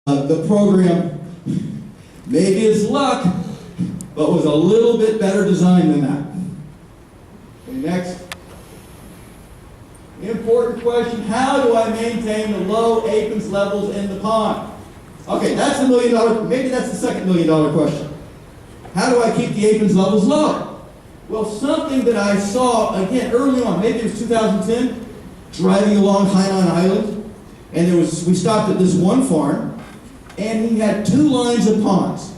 The program, maybe it's luck, but was a little bit better designed than that. Okay, next. Important question, how do I maintain the low Apens levels in the pond? Okay, that's the $1 million, maybe that's the second $1 million question. How do I keep the Apens levels low? Well, something that I saw, again, early on, maybe it was 2010, driving along Hainan Island, and we stopped at this one farm, and he had two lines of ponds.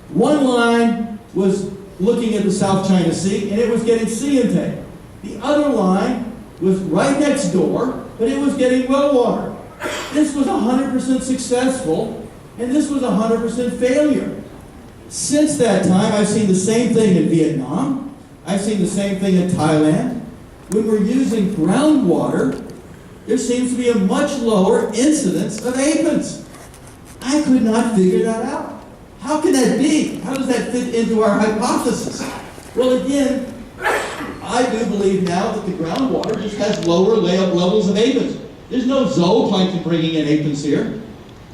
One line was looking at the South China Sea, and it was getting sea intake. The other line was right next door, but it was getting well water. This was 100% successful, and this was 100% failure. Since that time, I've seen the same thing in Vietnam. I've seen the same thing in Thailand. When we're using groundwater, there seems to be a much lower incidence of aphids. I could not figure that out. How can that be? How does that fit into our hypothesis? Well, again, I do believe now that the groundwater just has lower levels of aphids. There's no zooplankton bringing in aphids here.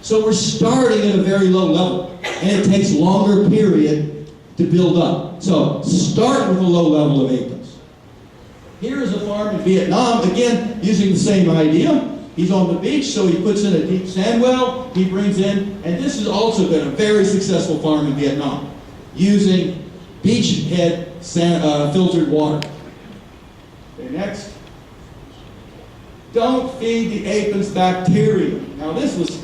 So we're starting at a very low level, and it takes longer period to build up. So start with a low level of aphids. Here is a farm in Vietnam, again, using the same idea. He's on the beach, so he puts in a deep sand well, he brings in, and this has also been a very successful farm in Vietnam, using beachhead filtered water. Okay, next. Don't feed the aphids bacteria. Now this was,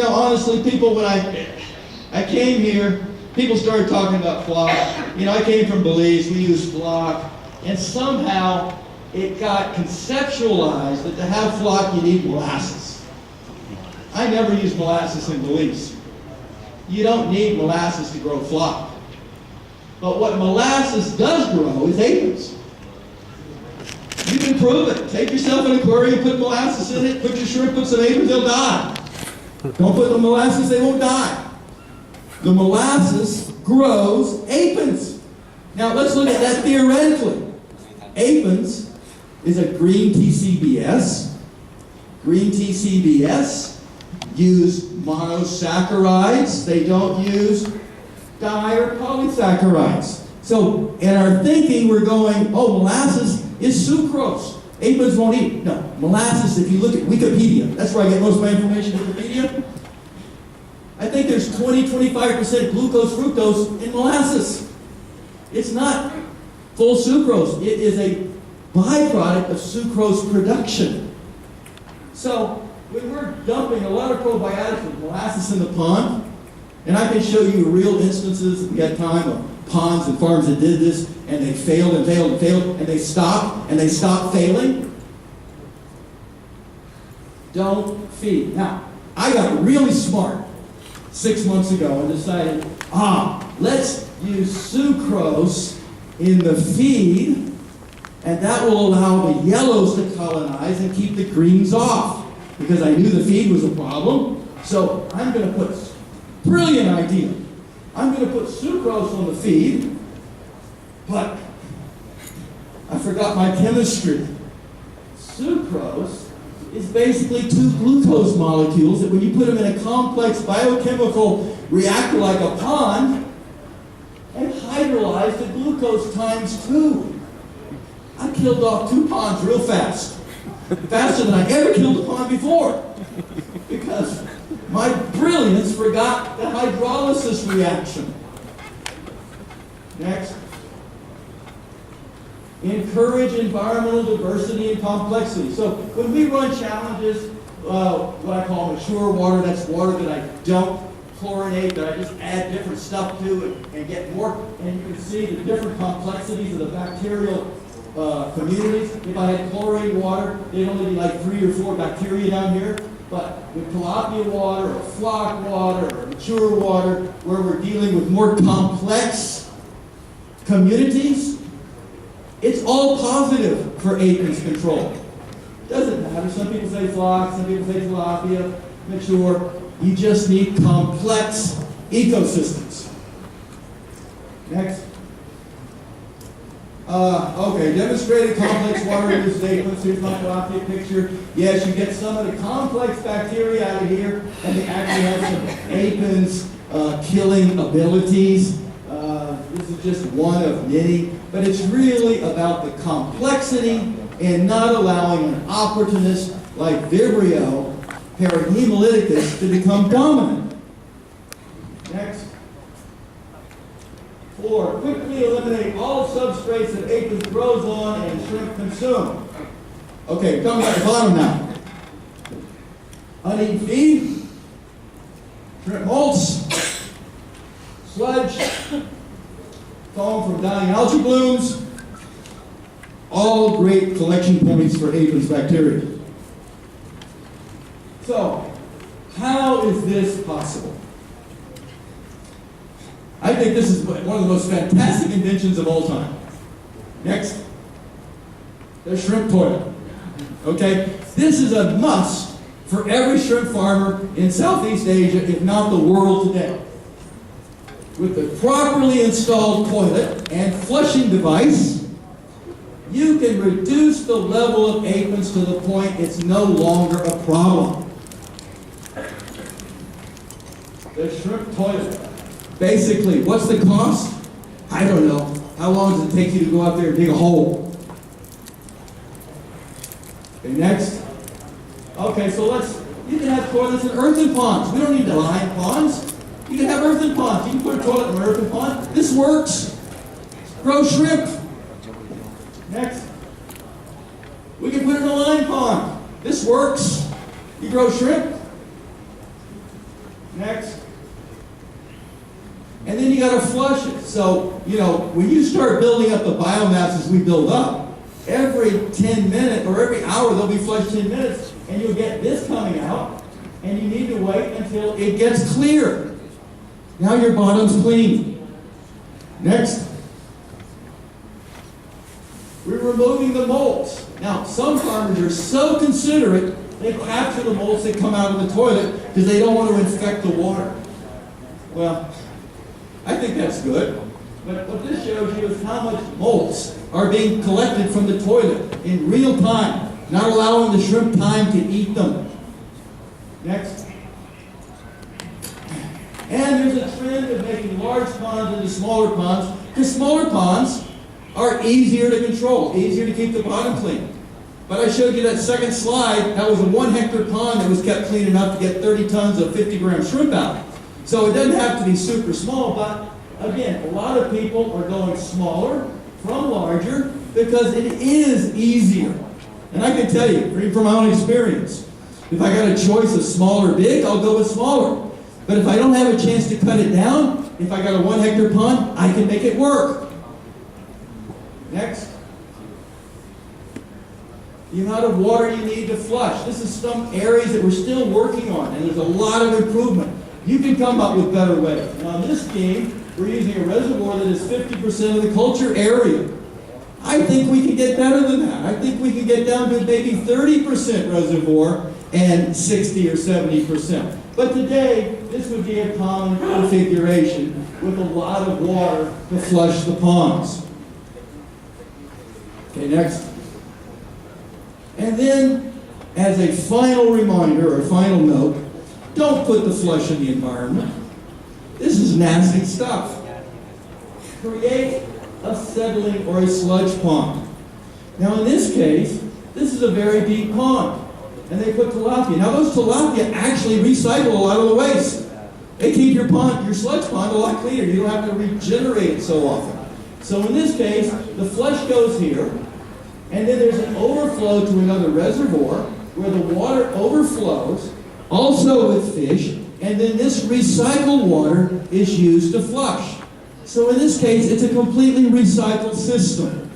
honestly, people, when I came here, people started talking about flock. I came from Belize, we used flock, and somehow it got conceptualized that to have flock you need molasses. I never used molasses in Belize. You don't need molasses to grow flock. But what molasses does grow is aphids. You can prove it. Take yourself an aquarium, put molasses in it, put your shrimp, put some aphids, they'll die. Don't put the molasses, they won't die. The molasses grows aphids. Now let's look at that theoretically. Aphids is a green TCBS. Green TCBS use monosaccharides. They don't use di or polysaccharides. So in our thinking, we're going, molasses is sucrose. Aphids won't eat. No, molasses, if you look at Wikipedia, that's where I get most of my information, Wikipedia. I think there's 20-25% glucose fructose in molasses. It's not full sucrose. It is a byproduct of sucrose production. So when we're dumping a lot of probiotics with molasses in the pond, and I can show you real instances, we got time, of ponds and farms that did this, and they failed and failed and failed, and they stopped failing. Don't feed. Now, I got really smart 6 months ago and decided, let's use sucrose in the feed, and that will allow the yellows to colonize and keep the greens off, because I knew the feed was a problem. So I'm going to put, brilliant idea, I'm going to put sucrose on the feed, but I forgot my chemistry. Sucrose is basically two glucose molecules that when you put them in a complex biochemical reactor like a pond, and hydrolyze the glucose times 2. I killed off 2 ponds real fast. Faster than I ever killed a pond before. Because my brilliance forgot the hydrolysis reaction. Next. Encourage environmental diversity and complexity. So when we run challenges, what I call mature water, that's water that I don't chlorinate, that I just add different stuff to and get more, and you can see the different complexities of the bacterial communities. If I had chlorinated water, there'd only be like 3 or 4 bacteria down here. But with tilapia water, or flock water, or mature water, where we're dealing with more complex communities, it's all positive for aphids control. Doesn't matter. Some people say flock, some people say tilapia, mature. You just need complex ecosystems. Next. Okay, demonstrated complex water-reduced aphids. Here's my tilapia picture. Yes, you get some of the complex bacteria out of here, and they actually have some aphids killing abilities. This is just one of many, but it's really about the complexity and not allowing an opportunist like Vibrio parahemolyticus to become dominant. Next. 4, quickly eliminate all substrates that aphids grows on and shrimp consume. Okay, coming at the bottom now. Uneaten feed, shrimp mulch, sludge, foam from dying algae blooms, all great collection points for aphids bacteria. So, how is this possible? I think this is one of the most fantastic inventions of all time. Next, the shrimp toilet. Okay, this is a must for every shrimp farmer in Southeast Asia, if not the world today. With the properly installed toilet and flushing device, you can reduce the level of aphids to the point it's no longer a problem. The shrimp toilet. Basically, what's the cost? I don't know. How long does it take you to go out there and dig a hole? Okay, next. Okay, so you can have toilets in earthen ponds. We don't need to line ponds. You can have earthen ponds. You can put a toilet in an earthen pond. This works. Grow shrimp. Next. We can put it in a line pond. This works. You grow shrimp. Next. And then you got to flush it. So, when you start building up the biomass as we build up, every 10 minutes or every hour they'll be flushed 10 minutes, and you'll get this coming out, and you need to wait until it gets clear. Now your bottom's clean. Next. We're removing the molds. Now, some farmers are so considerate, they capture the molds that come out of the toilet because they don't want to infect the water. Well, I think that's good. But what this shows you is how much molds are being collected from the toilet in real time, not allowing the shrimp time to eat them. Next. And there's a trend of making large ponds into smaller ponds, because smaller ponds are easier to control, easier to keep the bottom clean. But I showed you that second slide, that was a 1 hectare pond that was kept clean enough to get 30 tons of 50-gram shrimp out. So it doesn't have to be super small, but again, a lot of people are going smaller from larger because it is easier. And I can tell you, from my own experience, if I got a choice of small or big, I'll go with smaller. But if I don't have a chance to cut it down, if I got a 1 hectare pond, I can make it work. Next. The amount of water you need to flush. This is some areas that we're still working on, and there's a lot of improvement. You can come up with better ways. Now, on this scheme, we're using a reservoir that is 50% of the culture area. I think we can get better than that. I think we can get down to maybe 30% reservoir and 60 or 70%. But today, this would be a common configuration with a lot of water to flush the ponds. Okay, next. And then, as a final reminder or final note, don't put the flush in the environment. This is nasty stuff. Create a settling or a sludge pond. Now in this case, this is a very deep pond. And they put tilapia. Now those tilapia actually recycle a lot of the waste. They keep your sludge pond a lot cleaner. You don't have to regenerate it so often. So in this case, the flush goes here, and then there's an overflow to another reservoir where the water overflows, also with fish, and then this recycled water is used to flush. So in this case, it's a completely recycled system.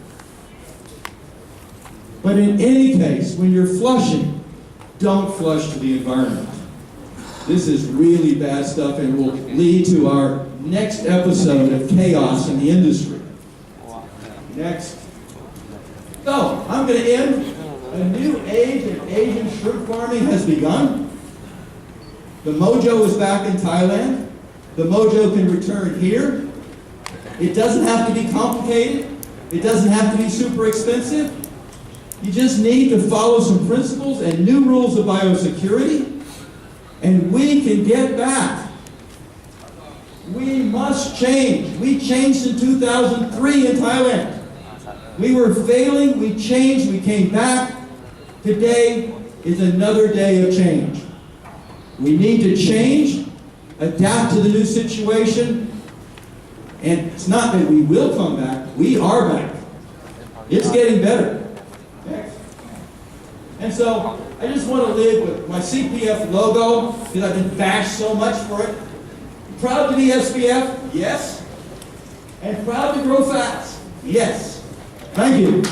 But in any case, when you're flushing, don't flush to the environment. This is really bad stuff and will lead to our next episode of chaos in the industry. Next. So, I'm going to end. A new age of Asian shrimp farming has begun. The mojo is back in Thailand. The mojo can return here. It doesn't have to be complicated. It doesn't have to be super expensive. You just need to follow some principles and new rules of biosecurity, and we can get back. We must change. We changed in 2003 in Thailand. We were failing, we changed, we came back. Today is another day of change. We need to change, adapt to the new situation, and it's not that we will come back, we are back. It's getting better. Next. And so, I just want to live with my CPF logo, because I've been bashed so much for it. Proud to be SPF? Yes. And proud to grow fast? Yes. Thank you.